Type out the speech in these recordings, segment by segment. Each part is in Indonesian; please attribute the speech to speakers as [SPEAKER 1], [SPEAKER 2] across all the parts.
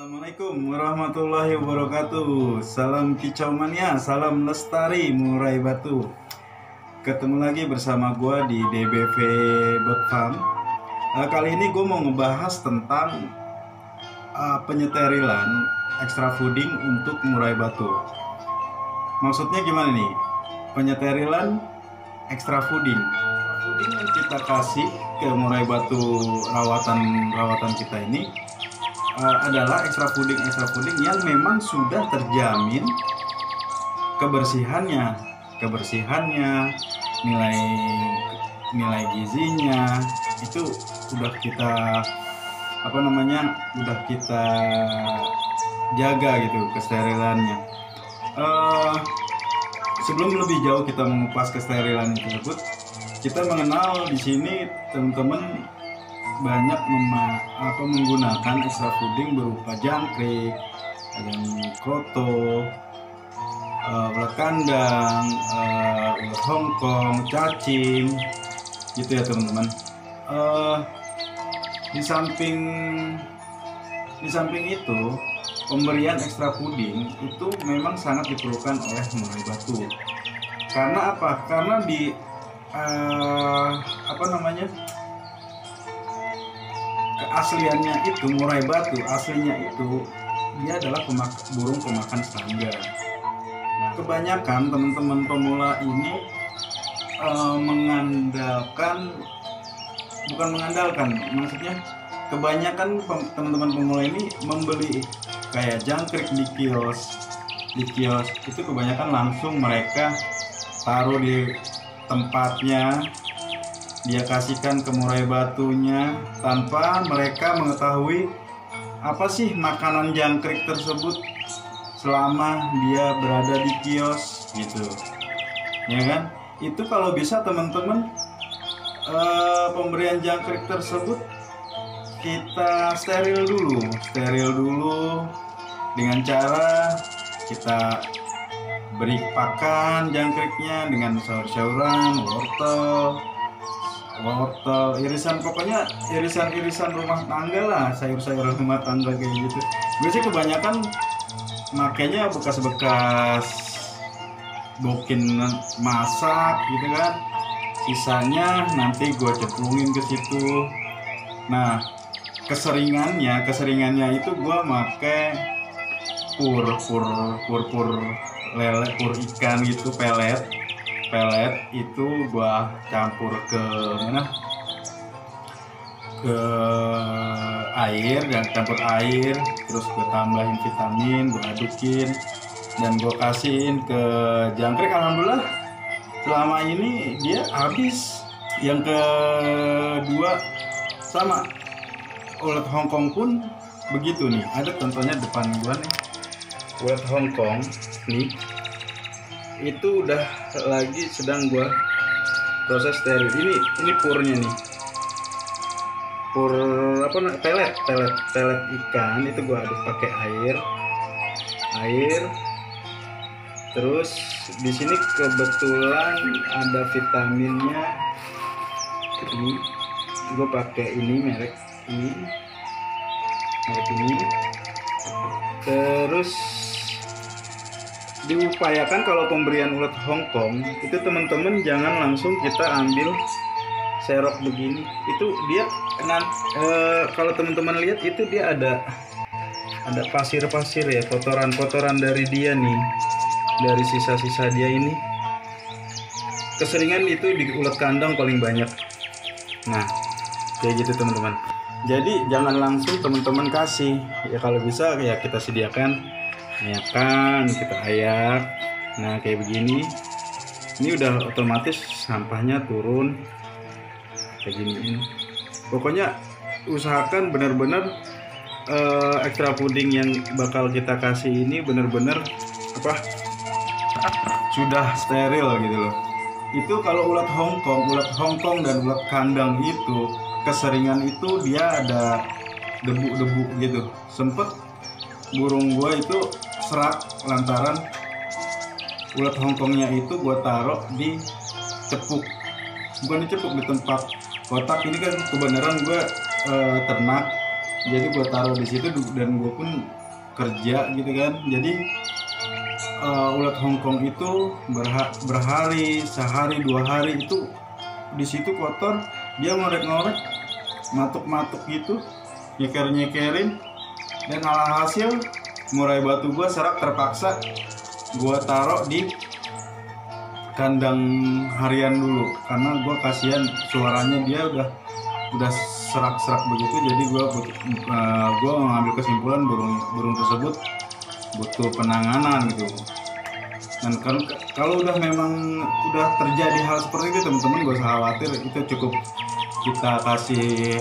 [SPEAKER 1] Assalamualaikum warahmatullahi wabarakatuh. Salam kicau mania, salam lestari murai batu. Ketemu lagi bersama gue di DBV Bird Farm. Kali ini gue mau ngebahas tentang penyeterilan extra fooding untuk murai batu. Maksudnya gimana nih? Penyeterilan extra fooding. Fooding yang kita kasih ke murai batu rawatan kita ini adalah extra fooding yang memang sudah terjamin kebersihannya, nilai gizinya itu udah kita udah kita jaga gitu, kesterilannya. Sebelum lebih jauh kita mengupas kesterilan tersebut, kita mengenal di sini teman-teman banyak menggunakan extra fooding berupa jangkrik, kroto, ulat kandang, ulat Hongkong, cacing, gitu ya teman-teman. Di samping itu, pemberian extra fooding itu memang sangat diperlukan oleh murai batu. Karena apa? Karena di keasliannya itu murai batu aslinya itu dia adalah burung pemakan serangga. Nah, kebanyakan teman-teman pemula ini maksudnya kebanyakan teman-teman pemula ini membeli kayak jangkrik di kios itu kebanyakan langsung mereka taruh di tempatnya, dia kasihkan ke murai batunya tanpa mereka mengetahui apa sih makanan jangkrik tersebut selama dia berada di kios gitu, ya kan? Itu kalau bisa teman-teman pemberian jangkrik tersebut kita steril dulu dengan cara kita beri pakan jangkriknya dengan sayur-sayuran, wortel, irisan rumah tangga lah, sayur-sayuran rumah tangga kayak gitu. Biasanya kebanyakan makanya bekas-bekas bokin masak gitu kan, sisanya nanti gue cemplungin ke situ. Nah, keseringannya itu gue make pur lele, pur ikan gitu, pelet itu gua campur ke air, terus gua tambahin vitamin, gua adukin dan gua kasihin ke jangkrik. Alhamdulillah selama ini dia habis. Yang kedua sama ulat Hongkong pun begitu nih. Ada contohnya depan gua nih, ulat Hongkong nih, itu udah lagi sedang gua proses steril. Ini purnya nih, pur pelet ikan itu gua aduk pakai air. Terus di sini kebetulan ada vitaminnya, ini gua pakai merek ini. Terus diupayakan kalau pemberian ulat Hongkong itu teman-teman jangan langsung kita ambil serok begini. Itu dia kalau teman-teman lihat itu dia ada pasir ya, kotoran dari dia nih, dari sisa-sisa dia ini. Keseringan itu di ulat kandang paling banyak. Nah, kayak gitu teman-teman. Jadi jangan langsung teman-teman kasih, ya kalau bisa ya kita sediakan kita ayak. Nah kayak begini, ini udah otomatis sampahnya turun kayak gini. Pokoknya usahakan benar-benar extra fooding yang bakal kita kasih ini benar-benar sudah steril gitu loh. Itu kalau ulat Hongkong dan ulat kandang itu keseringan itu dia ada debu-debu gitu. Sempet burung gua itu serak lantaran ulat Hongkongnya itu gua taruh di bukan di tempat kotak. Ini kan kebenaran gua ternak Jadi gue taruh di situ dan gue pun kerja gitu kan. Jadi ulat Hongkong itu berhari, sehari 2 hari itu di situ kotor, dia ngorek-ngorek, matuk-matuk gitu, nyeker-nyekerin, dan alhasil murai batu gue serak terpaksa gue taruh di kandang harian dulu karena gue kasihan suaranya dia udah serak-serak begitu. Jadi gue mengambil kesimpulan burung tersebut butuh penanganan gitu. Dan kalau memang udah terjadi hal seperti itu, teman-teman gak usah khawatir, itu cukup kita kasih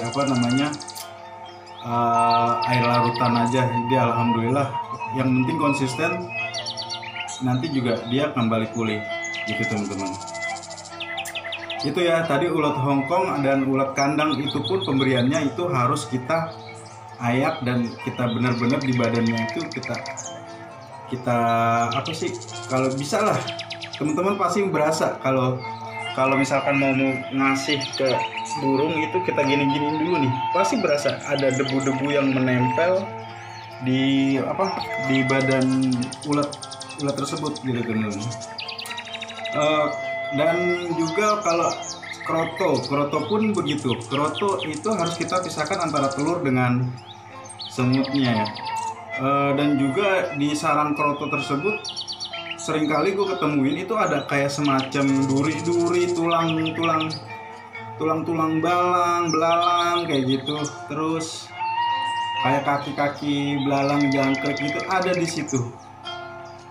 [SPEAKER 1] air larutan aja. Jadi alhamdulillah, yang penting konsisten, nanti juga dia kembali pulih gitu teman-teman. Itu ya tadi ulat Hongkong dan ulat kandang, itu pun pemberiannya itu harus kita ayak dan kita benar-benar di badannya itu kita apa sih, kalau bisa lah teman-teman pasti berasa kalau misalkan mau ngasih ke burung itu kita gini-giniin dulu nih, pasti berasa ada debu-debu yang menempel di badan ulat tersebut gitu teman-teman. Dan juga kalau kroto pun begitu. Kroto itu harus kita pisahkan antara telur dengan semutnya ya. Dan juga di sarang kroto tersebut seringkali gue ketemuin itu ada kayak semacam duri-duri, tulang belalang kayak gitu. Terus kayak kaki-kaki belalang jangkrik itu ada di situ.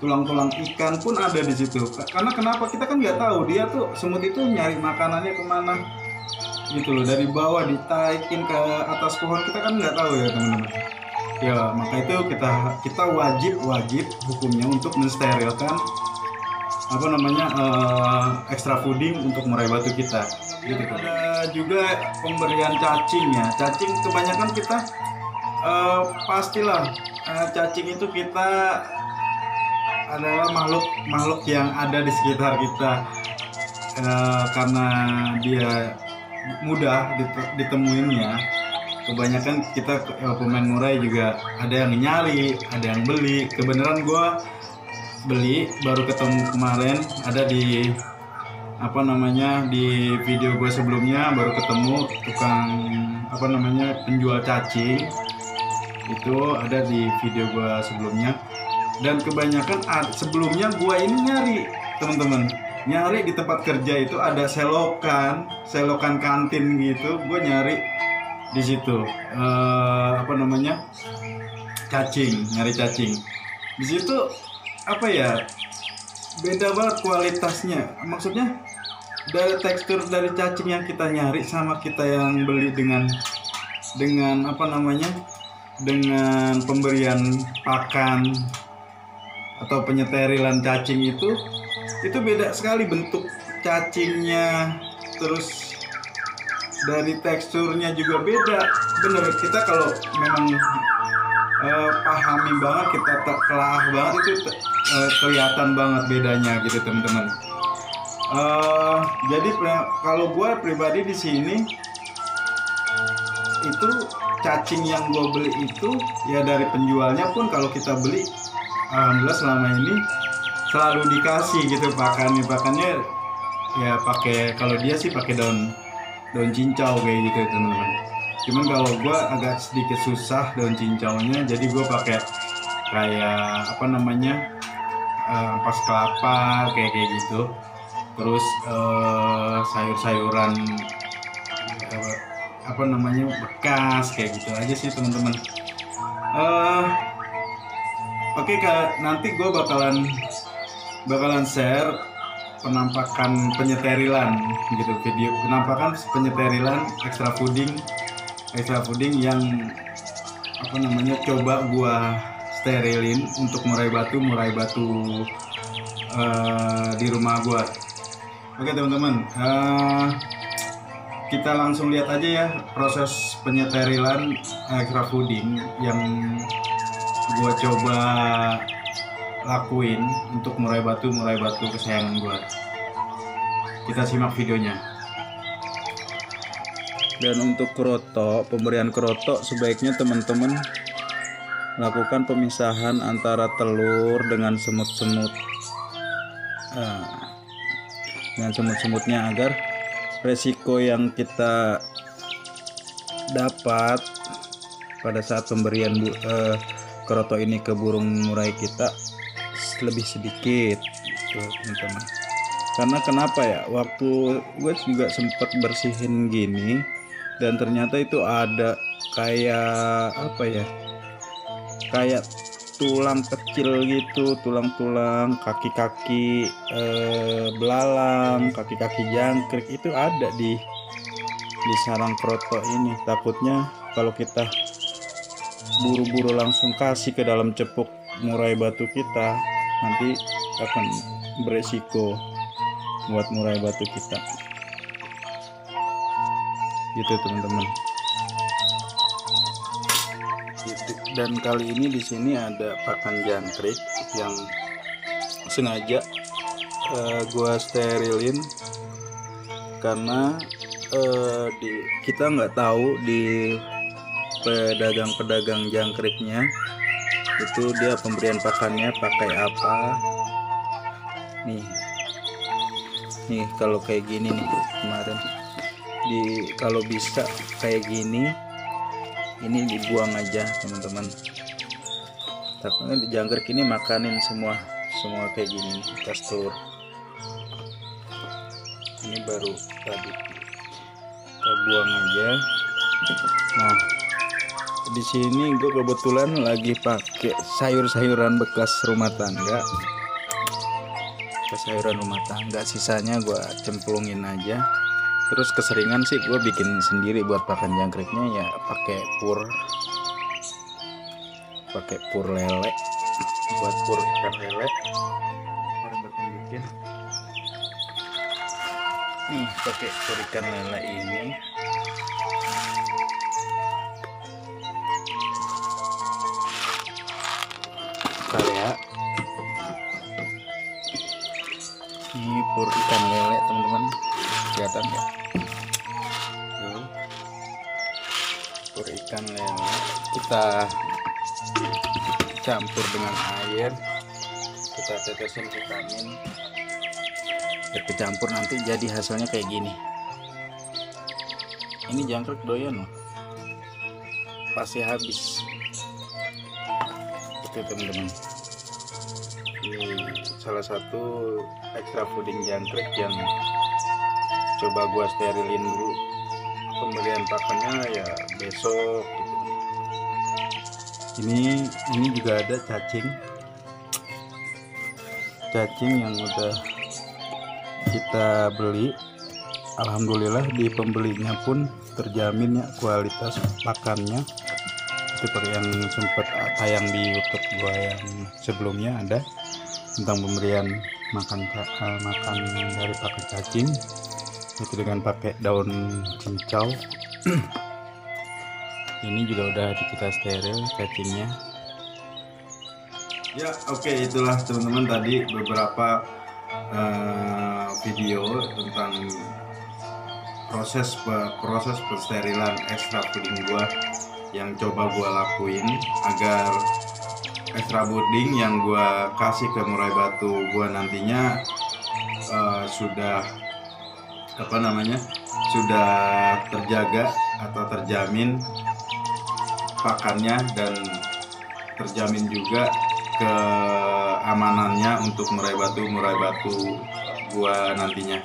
[SPEAKER 1] Tulang-tulang ikan pun ada di situ. Karena kenapa, kita kan nggak tahu dia tuh semut itu nyari makanannya kemana gitu loh. Dari bawah ditaikin ke atas pohon, kita kan nggak tahu ya teman-teman. Ya maka itu kita wajib hukumnya untuk mensterilkan extra fooding untuk murai batu kita gitu kan. Ada juga pemberian cacing ya. Cacing kebanyakan kita pastilah cacing itu kita adalah makhluk yang ada di sekitar kita, karena dia mudah ditemuinnya. Kebanyakan kita pemain murai juga ada yang nyari, ada yang beli. Kebenaran gue beli, baru ketemu kemarin, ada di di video gue sebelumnya, baru ketemu tukang penjual cacing itu ada di video gue sebelumnya. Dan kebanyakan sebelumnya gue ini nyari di tempat kerja itu ada selokan kantin gitu, gue nyari di situ nyari cacing di situ. Beda banget kualitasnya, maksudnya dari tekstur dari cacing yang kita nyari sama kita yang beli dengan dengan pemberian pakan atau penyeterilan cacing itu beda sekali bentuk cacingnya, terus dari teksturnya juga beda. Bener, kita kalau memang pahami banget, kita telah banget itu kelihatan banget bedanya gitu teman-teman. Jadi kalau gue pribadi di sini itu cacing yang gue beli itu ya dari penjualnya pun kalau kita beli alhamdulillah selama ini selalu dikasih gitu pakannya ya kalau dia sih pakai daun cincau kayak gitu teman-teman. Cuman kalau gue agak sedikit susah daun cincaunya, jadi gue pakai kayak ampas kelapa kayak gitu. Terus sayur-sayuran bekas kayak gitu aja sih teman-teman. Oke, nanti gue bakalan share penampakan penyeterilan gitu, video penampakan penyeterilan extra fooding yang coba gua sterilin untuk murai batu di rumah gua. Oke teman-teman, kita langsung lihat aja ya proses penyeterilan extra fooding yang gua coba lakuin untuk murai batu kesayangan gua. Kita simak videonya. Dan untuk kerotok, pemberian kerotok sebaiknya teman-teman lakukan pemisahan antara telur dengan semut-semut. Dengan semut-semutnya agar resiko yang kita dapat pada saat pemberian kerotok ini ke burung murai kita lebih sedikit, teman-teman. Karena kenapa ya? Waktu gue juga sempat bersihin gini, dan ternyata itu ada kayak apa ya? Kayak tulang kecil gitu, tulang-tulang, kaki-kaki belalang, kaki-kaki jangkrik itu ada di sarang kerotok ini. Takutnya kalau kita buru-buru langsung kasih ke dalam cepuk murai batu kita, nanti akan beresiko buat murai batu kita. Gitu teman-teman. Dan kali ini di sini ada pakan jangkrik yang sengaja gua sterilin karena kita nggak tahu di pedagang-pedagang jangkriknya itu dia pemberian pakannya pakai apa. Nih kalau kayak gini nih kemarin kalau bisa kayak gini, ini dibuang aja teman-teman. Tapi di jangkrik ini makanin semua kayak gini nih, bekas telur. Ini baru tadi kita buang aja. Nah, di sini gue kebetulan lagi pakai sayur-sayuran bekas rumah tangga. Sayuran rumah tangga, sisanya gue cemplungin aja. Terus keseringan sih gue bikin sendiri buat pakan jangkriknya ya pakai pur lele, buat pur ikan lele. Nih pakai pur ikan lele ini. Bentar ya. Ini pur ikan lele teman-teman, kelihatan ya? Pur ikan lele kita campur dengan air, kita tetesin vitamin, kita campur, nanti jadi hasilnya kayak gini. Ini jangkrik doyan loh, pasti habis. Oke teman-teman, ini salah satu extra fooding jangkrik yang coba gua sterilin dulu. Pemberian pakannya ya besok gitu. Ini juga ada cacing yang udah kita beli. Alhamdulillah di pembelinya pun terjamin ya kualitas pakannya. Seperti yang sempat tayang di YouTube gua yang sebelumnya ada tentang pemberian makan dari pakan cacing itu dengan pakai daun cincau. Ini juga udah kita steril cacingnya ya. Oke, itulah teman-teman tadi beberapa video tentang proses pensterilan extra fooding gua yang coba gua lakuin agar extra fooding yang gua kasih ke murai batu gua nantinya sudah terjaga atau terjamin pakannya, dan terjamin juga keamanannya untuk murai batu gua nantinya.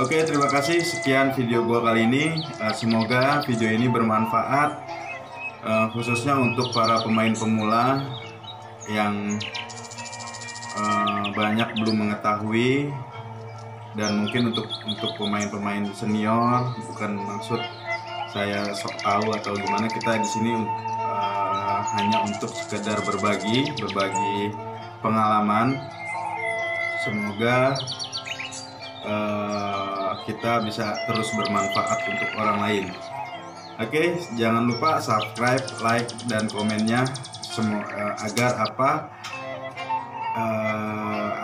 [SPEAKER 1] Oke, terima kasih. Sekian video gua kali ini. Semoga video ini bermanfaat, khususnya untuk para pemain pemula yang banyak belum mengetahui, dan mungkin untuk pemain-pemain senior, bukan maksud saya sok tahu atau gimana. Kita di sini hanya untuk sekedar berbagi pengalaman. Semoga kita bisa terus bermanfaat untuk orang lain. Oke, jangan lupa subscribe, like, dan komennya semua agar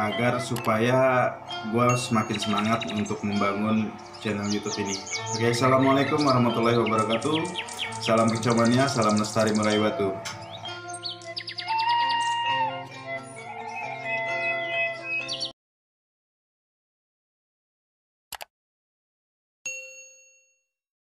[SPEAKER 1] agar supaya gue semakin semangat untuk membangun channel YouTube ini. Oke, assalamualaikum warahmatullahi wabarakatuh. Salam kecomania, salam lestari meraih batu.